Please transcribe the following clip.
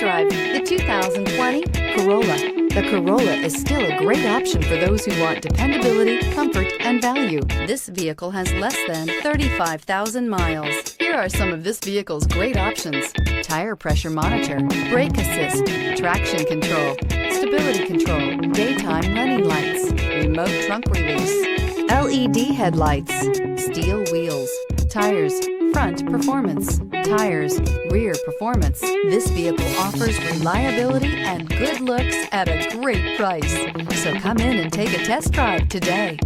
drive the 2020 Corolla. The Corolla is still a great option for those who want dependability, comfort, and value. This vehicle has less than 35,000 miles. Here are some of this vehicle's great options: tire pressure monitor, brake assist, traction control, stability control, daytime running lights, remote trunk release, LED headlights, steel wheels, tires, front performance, tires, rear performance. This vehicle offers reliability and good looks at a great price. So come in and take a test drive today.